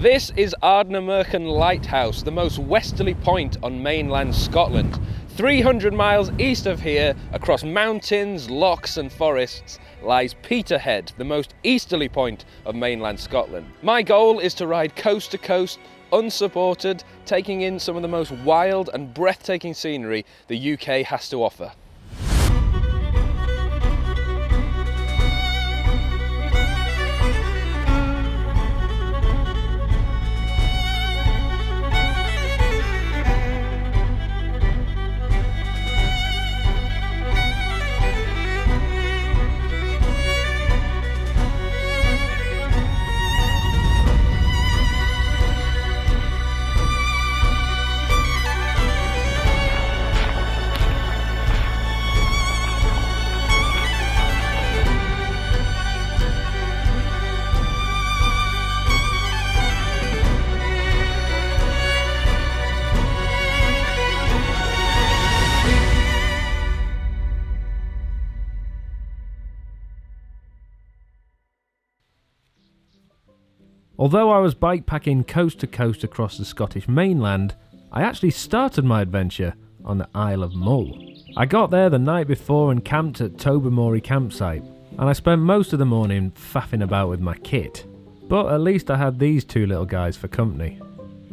This is Ardnamurchan Lighthouse, the most westerly point on mainland Scotland. 300 miles east of here, across mountains, lochs and forests, lies Peterhead, the most easterly point of mainland Scotland. My goal is to ride coast to coast, unsupported, taking in some of the most wild and breathtaking scenery the UK has to offer. Although I was bikepacking coast to coast across the Scottish mainland, I actually started my adventure on the Isle of Mull. I got there the night before and camped at Tobermory campsite, and I spent most of the morning faffing about with my kit. But at least I had these two little guys for company.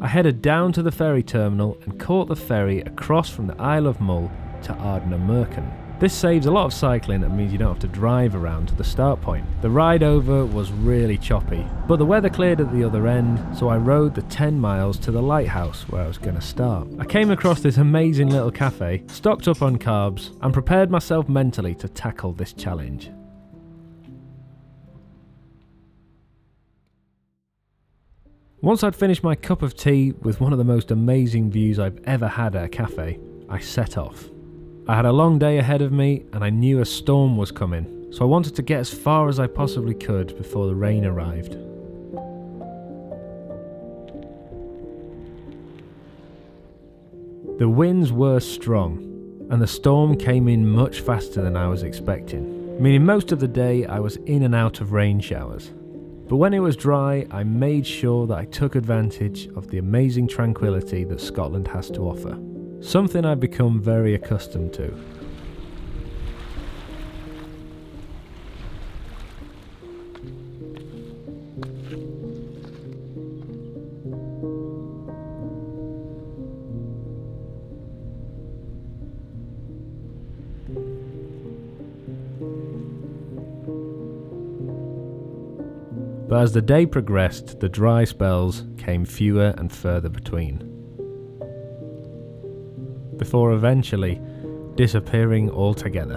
I headed down to the ferry terminal and caught the ferry across from the Isle of Mull to Ardnamurchan. This saves a lot of cycling and means you don't have to drive around to the start point. The ride over was really choppy, but the weather cleared at the other end, so I rode the 10 miles to the lighthouse where I was going to start. I came across this amazing little cafe, stocked up on carbs, and prepared myself mentally to tackle this challenge. Once I'd finished my cup of tea with one of the most amazing views I've ever had at a cafe, I set off. I had a long day ahead of me and I knew a storm was coming, so I wanted to get as far as I possibly could before the rain arrived. The winds were strong and the storm came in much faster than I was expecting, meaning most of the day I was in and out of rain showers. But when it was dry, I made sure that I took advantage of the amazing tranquility that Scotland has to offer. Something I've become very accustomed to. But as the day progressed, the dry spells came fewer and further between, before eventually disappearing altogether.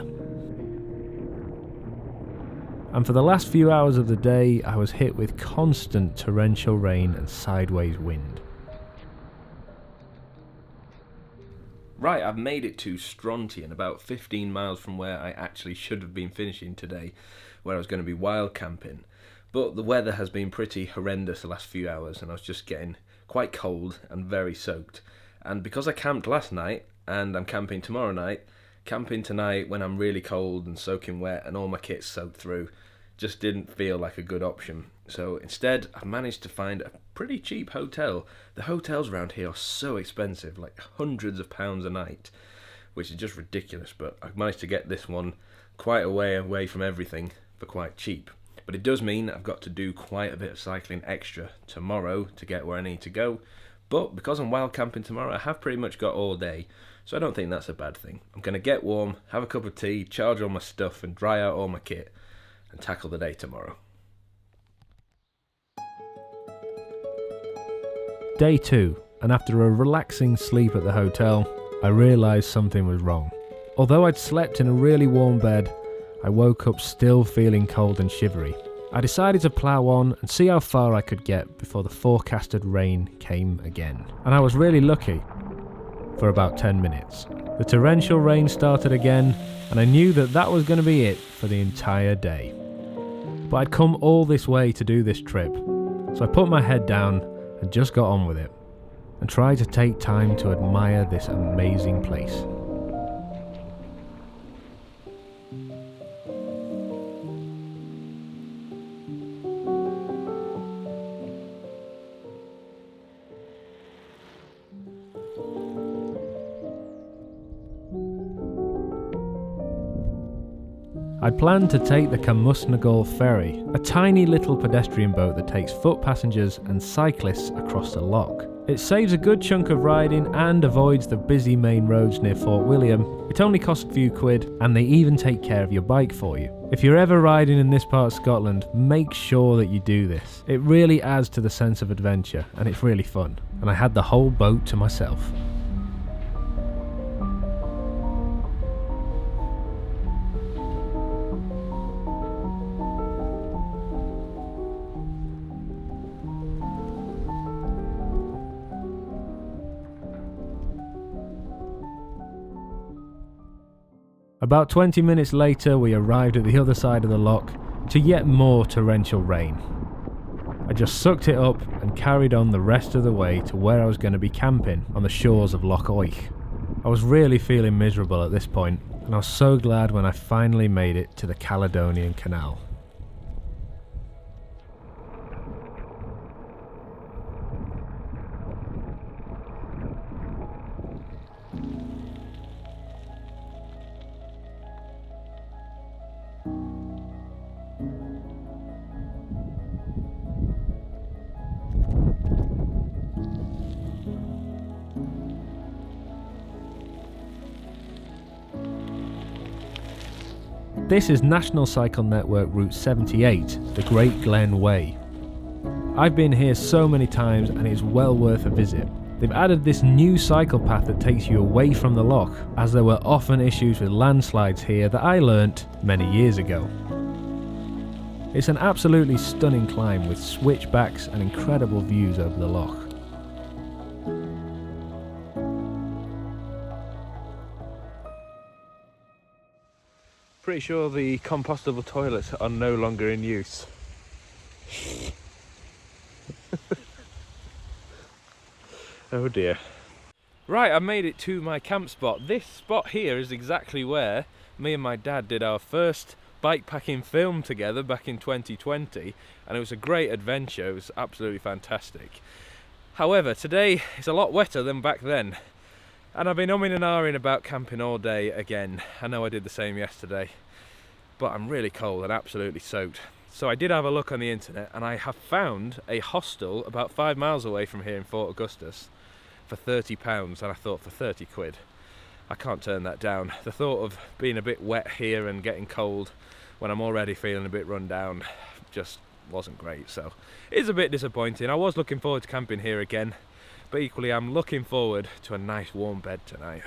And for the last few hours of the day, I was hit with constant torrential rain and sideways wind. Right, I've made it to Strontian, about 15 miles from where I actually should have been finishing today, where I was going to be wild camping. But the weather has been pretty horrendous the last few hours, and I was just getting quite cold and very soaked. And because I camped last night, and I'm camping tomorrow night, camping tonight when I'm really cold and soaking wet and all my kit's soaked through just didn't feel like a good option. So instead, I've managed to find a pretty cheap hotel. The hotels around here are so expensive, like hundreds of pounds a night, which is just ridiculous, but I've managed to get this one quite a way away from everything for quite cheap. But it does mean I've got to do quite a bit of cycling extra tomorrow to get where I need to go. But because I'm wild camping tomorrow, I have pretty much got all day, so I don't think that's a bad thing. I'm going to get warm, have a cup of tea, charge all my stuff and dry out all my kit, and tackle the day tomorrow. Day 2, and after a relaxing sleep at the hotel, I realised something was wrong. Although I'd slept in a really warm bed, I woke up still feeling cold and shivery. I decided to plough on and see how far I could get before the forecasted rain came again. And I was really lucky for about 10 minutes. The torrential rain started again, and I knew that that was going to be it for the entire day. But I'd come all this way to do this trip, so I put my head down and just got on with it, and tried to take time to admire this amazing place. I'd planned to take the Cairngorms ferry, a tiny little pedestrian boat that takes foot passengers and cyclists across the loch. It saves a good chunk of riding and avoids the busy main roads near Fort William. It only costs a few quid, and they even take care of your bike for you. If you're ever riding in this part of Scotland, make sure that you do this. It really adds to the sense of adventure, and it's really fun. And I had the whole boat to myself. About 20 minutes later, we arrived at the other side of the loch to yet more torrential rain. I just sucked it up and carried on the rest of the way to where I was going to be camping on the shores of Loch Oich. I was really feeling miserable at this point, and I was so glad when I finally made it to the Caledonian Canal. This is National Cycle Network Route 78, the Great Glen Way. I've been here so many times and it's well worth a visit. They've added this new cycle path that takes you away from the loch, as there were often issues with landslides here that I learnt many years ago. It's an absolutely stunning climb with switchbacks and incredible views over the loch. Pretty sure the compostable toilets are no longer in use. Oh dear. Right, I made it to my camp spot. This spot here is exactly where me and my dad did our first bikepacking film together back in 2020, and it was a great adventure. It was absolutely fantastic. However, today it's a lot wetter than back then, and I've been umming and ahhing about camping all day again. I know I did the same yesterday, but I'm really cold and absolutely soaked. So I did have a look on the internet, and I have found a hostel about 5 miles away from here in Fort Augustus for £30, and I thought, for 30 quid, I can't turn that down. The thought of being a bit wet here and getting cold when I'm already feeling a bit run down just wasn't great, so it's a bit disappointing. I was looking forward to camping here again, but equally I'm looking forward to a nice warm bed tonight.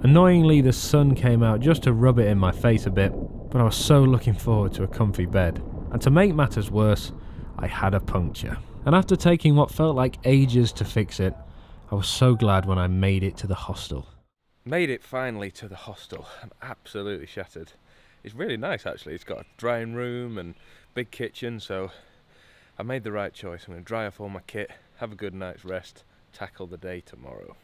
Annoyingly, the sun came out just to rub it in my face a bit, but I was so looking forward to a comfy bed. And to make matters worse, I had a puncture. And after taking what felt like ages to fix it, I was so glad when I made it to the hostel. Made it finally to the hostel. I'm absolutely shattered. It's really nice actually. It's got a drying room and big kitchen, so I made the right choice. I'm going to dry off all my kit, have a good night's rest, tackle the day tomorrow.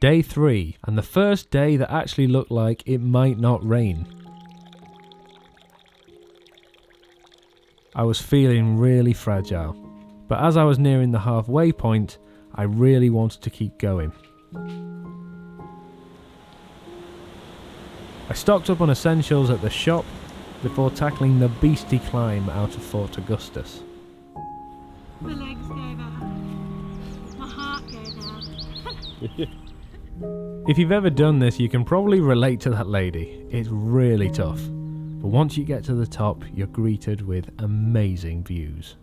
Day 3, and the first day that actually looked like it might not rain. I was feeling really fragile, but as I was nearing the halfway point, I really wanted to keep going. I stocked up on essentials at the shop before tackling the beastly climb out of Fort Augustus. My legs gave out. My heart gave out. If you've ever done this, you can probably relate to that lady. It's really tough, but once you get to the top, you're greeted with amazing views.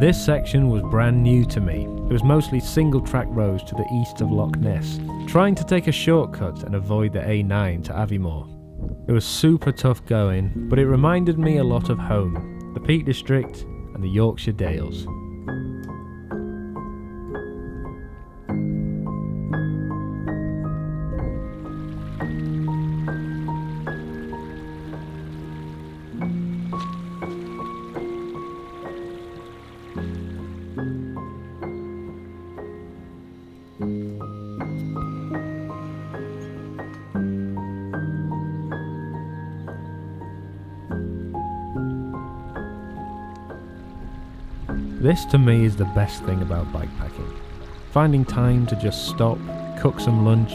This section was brand new to me. It was mostly single track roads to the east of Loch Ness, trying to take a shortcut and avoid the A9 to Aviemore. It was super tough going, but it reminded me a lot of home, the Peak District and the Yorkshire Dales. This to me is the best thing about bikepacking. Finding time to just stop, cook some lunch,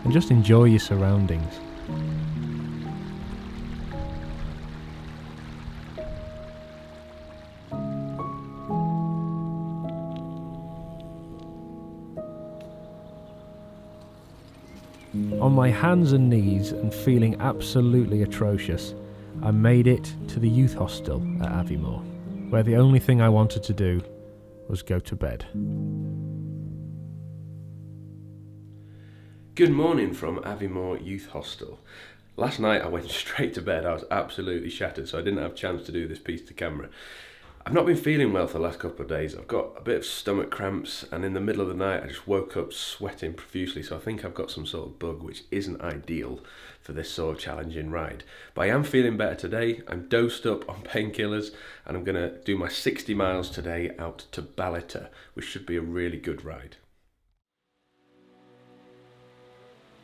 and just enjoy your surroundings. On my hands and knees and feeling absolutely atrocious, I made it to the youth hostel at Aviemore, where the only thing I wanted to do was go to bed. Good morning from Aviemore Youth Hostel. Last night I went straight to bed. I was absolutely shattered, so I didn't have a chance to do this piece to camera. I've not been feeling well for the last couple of days. I've got a bit of stomach cramps, and in the middle of the night I just woke up sweating profusely, so I think I've got some sort of bug, which isn't ideal for this sort of challenging ride. But I am feeling better today. I'm dosed up on painkillers, and I'm going to do my 60 miles today out to Ballater, which should be a really good ride.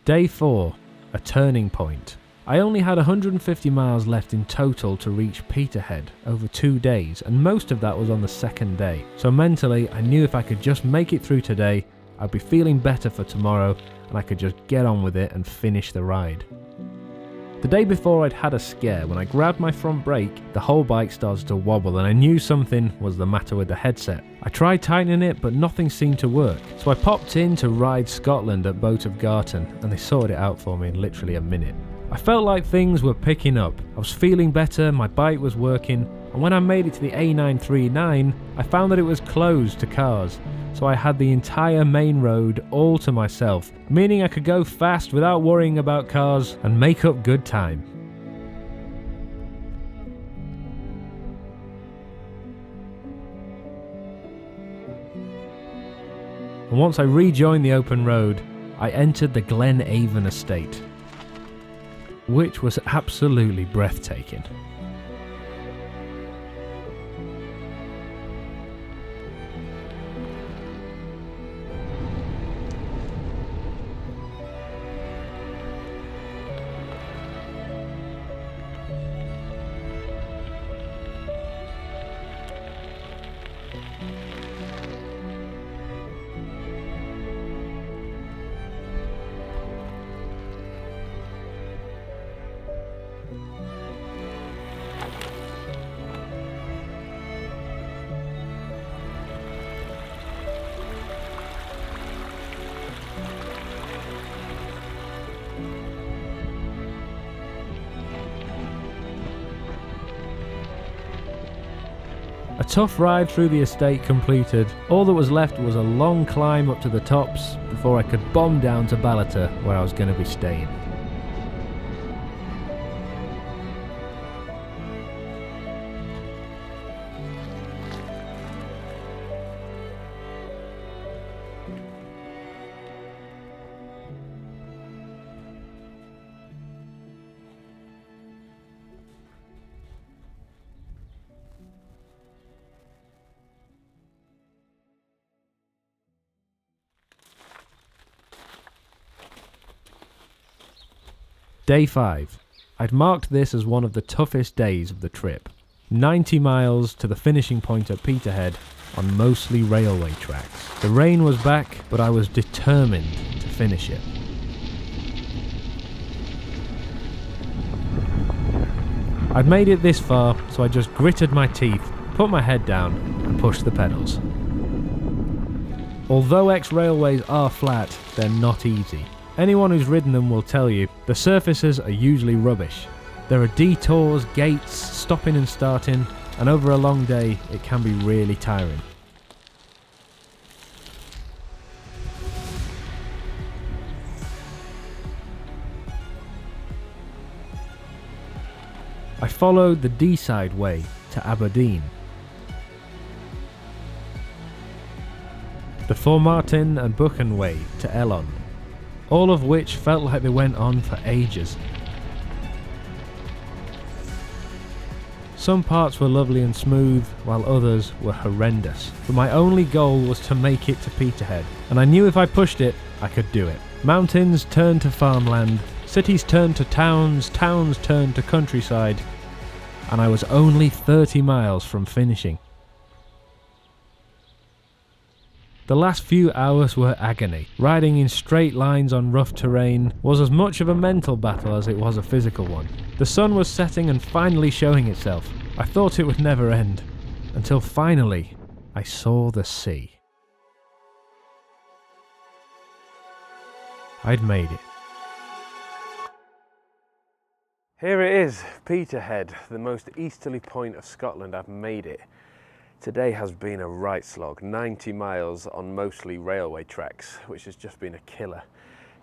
Day 4, a turning point. I only had 150 miles left in total to reach Peterhead over 2 days, and most of that was on the second day. So mentally, I knew if I could just make it through today, I'd be feeling better for tomorrow, and I could just get on with it and finish the ride. The day before, I'd had a scare. When I grabbed my front brake, the whole bike started to wobble, and I knew something was the matter with the headset. I tried tightening it, but nothing seemed to work. So I popped in to Ride Scotland at Boat of Garton, and they sorted it out for me in literally a minute. I felt like things were picking up. I was feeling better, my bike was working, and when I made it to the A939, I found that it was closed to cars. So I had the entire main road all to myself, meaning I could go fast without worrying about cars and make up good time. And once I rejoined the open road, I entered the Glen Avon estate, which was absolutely breathtaking. A tough ride through the estate completed. All that was left was a long climb up to the tops before I could bomb down to Ballater, where I was going to be staying. Day 5. I'd marked this as one of the toughest days of the trip. 90 miles to the finishing point at Peterhead on mostly railway tracks. The rain was back, but I was determined to finish it. I'd made it this far, so I just gritted my teeth, put my head down and pushed the pedals. Although ex-railways are flat, they're not easy. Anyone who's ridden them will tell you, the surfaces are usually rubbish. There are detours, gates, stopping and starting, and over a long day it can be really tiring. I followed the D-side way to Aberdeen. The Formartine and Buchan way to Ellon, all of which felt like they went on for ages. Some parts were lovely and smooth, while others were horrendous. But my only goal was to make it to Peterhead, and I knew if I pushed it, I could do it. Mountains turned to farmland, cities turned to towns, towns turned to countryside, and I was only 30 miles from finishing. The last few hours were agony. Riding in straight lines on rough terrain was as much of a mental battle as it was a physical one. The sun was setting and finally showing itself. I thought it would never end, until finally I saw the sea. I'd made it. Here it is, Peterhead, the most easterly point of Scotland. I've made it. Today has been a right slog, 90 miles on mostly railway tracks, which has just been a killer.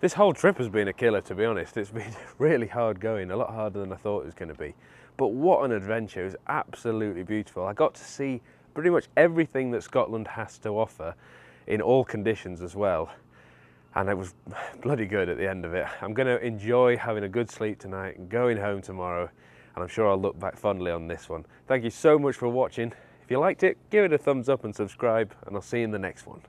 This whole trip has been a killer, to be honest. It's been really hard going, a lot harder than I thought it was going to be. But what an adventure, it was absolutely beautiful. I got to see pretty much everything that Scotland has to offer in all conditions as well. And it was bloody good at the end of it. I'm going to enjoy having a good sleep tonight and going home tomorrow, and I'm sure I'll look back fondly on this one. Thank you so much for watching. If you liked it, give it a thumbs up and subscribe, and I'll see you in the next one.